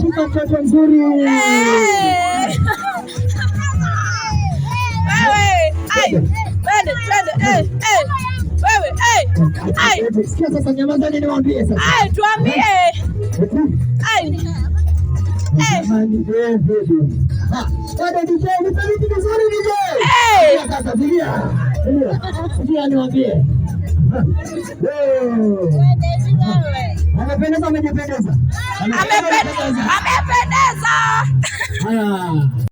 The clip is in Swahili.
Shika mtoto mzuri. Sikia sasa, nyamazeni niwaambie sasa. Tuambie. Niwaambie. Amependeza, amejipendeza. Amependeza. Haya.